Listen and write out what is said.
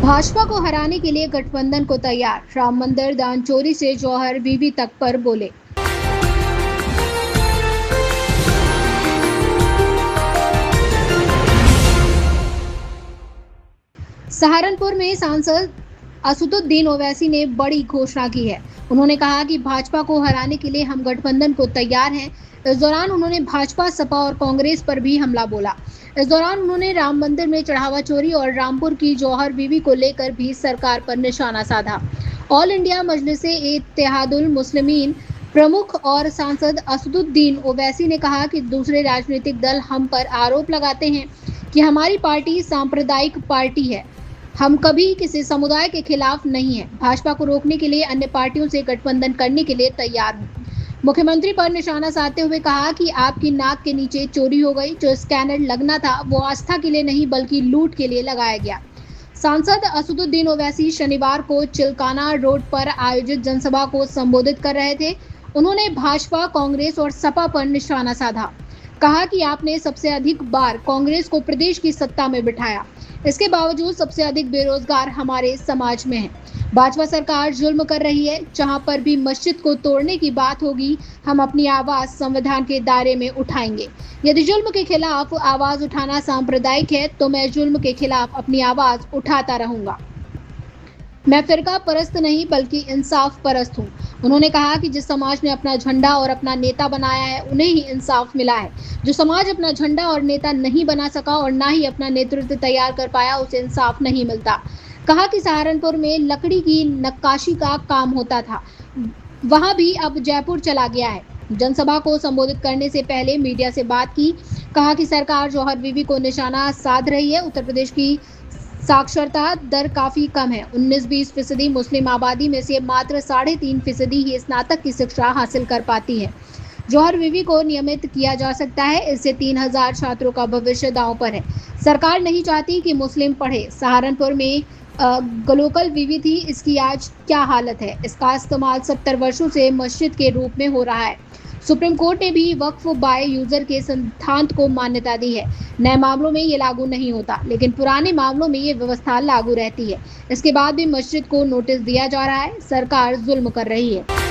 भाजपा को हराने के लिए गठबंधन को तैयार, राम मंदिर दान चोरी से जौहर बीवी तक पर बोले। सहारनपुर में सांसद असदुद्दीन ओवैसी ने बड़ी घोषणा की है। उन्होंने कहा कि भाजपा को हराने के लिए हम गठबंधन को तैयार हैं। इस दौरान उन्होंने भाजपा, सपा और कांग्रेस पर भी हमला बोला। इस दौरान उन्होंने राम मंदिर में चढ़ावा चोरी और रामपुर की जौहर बीवी को लेकर भी सरकार पर निशाना साधा। ऑल इंडिया मजलिस-ए-इत्तेहादुल मुस्लिमीन प्रमुख और सांसद असदुद्दीन ओवैसी ने कहा कि दूसरे राजनीतिक दल हम पर आरोप लगाते हैं कि हमारी पार्टी सांप्रदायिक पार्टी है। हम कभी किसी समुदाय के खिलाफ नहीं है। भाजपा को रोकने के लिए अन्य पार्टियों से गठबंधन करने के लिए तैयार हूं। मुख्यमंत्री पर निशाना साधते हुए कहा कि आपकी नाक के नीचे चोरी हो गई। जो स्कैनर लगना था वो आस्था के लिए नहीं बल्कि लूट के लिए लगाया गया। सांसद असदुद्दीन ओवैसी शनिवार को चिल्काना रोड पर आयोजित जनसभा को संबोधित कर रहे थे। उन्होंने भाजपा, कांग्रेस और सपा पर निशाना साधा। कहा कि आपने सबसे अधिक बार कांग्रेस को प्रदेश की सत्ता में बिठाया, इसके बावजूद सबसे अधिक बेरोजगार हमारे समाज में हैं। भाजपा सरकार जुल्म कर रही है। जहां पर भी मस्जिद को तोड़ने की बात होगी, हम अपनी आवाज संविधान के दायरे में उठाएंगे। यदि जुल्म के खिलाफ आवाज उठाना सांप्रदायिक है तो मैं जुल्म के खिलाफ अपनी आवाज उठाता रहूंगा। मैं फिरका परस्त नहीं बल्कि इंसाफ परस्त हूँ। उन्होंने कहा कि जिस समाज ने अपना झंडा और अपना नेता बनाया है उन्हें ही इंसाफ मिला है। जो समाज अपना झंडा और नेता नहीं बना सका और ना ही अपना नेतृत्व तैयार कर पाया उसे इंसाफ नहीं मिलता। कहा कि सहारनपुर में लकड़ी की नक्काशी का काम होता था, वहां भी अब जयपुर चला गया है। जनसभा को संबोधित करने से पहले मीडिया से बात की। कहा कि सरकार जौहर बीवी को निशाना साध रही है। उत्तर प्रदेश की साक्षरता दर काफी कम है। 19-20% मुस्लिम आबादी में से मात्र 3.5% ही स्नातक की शिक्षा हासिल कर पाती है। जौहर बीवी को नियमित किया जा सकता है। इससे 3000 छात्रों का भविष्य दांव पर है। सरकार नहीं चाहती कि मुस्लिम पढ़े। सहारनपुर में गलोकल बीवी थी, इसकी आज क्या हालत है। इसका इस्तेमाल 70 वर्षों से मस्जिद के रूप में हो रहा है। सुप्रीम कोर्ट ने भी वक्फ बाय यूजर के सिद्धांत को मान्यता दी है। नए मामलों में ये लागू नहीं होता, लेकिन पुराने मामलों में ये व्यवस्था लागू रहती है। इसके बाद भी मस्जिद को नोटिस दिया जा रहा है। सरकार जुल्म कर रही है।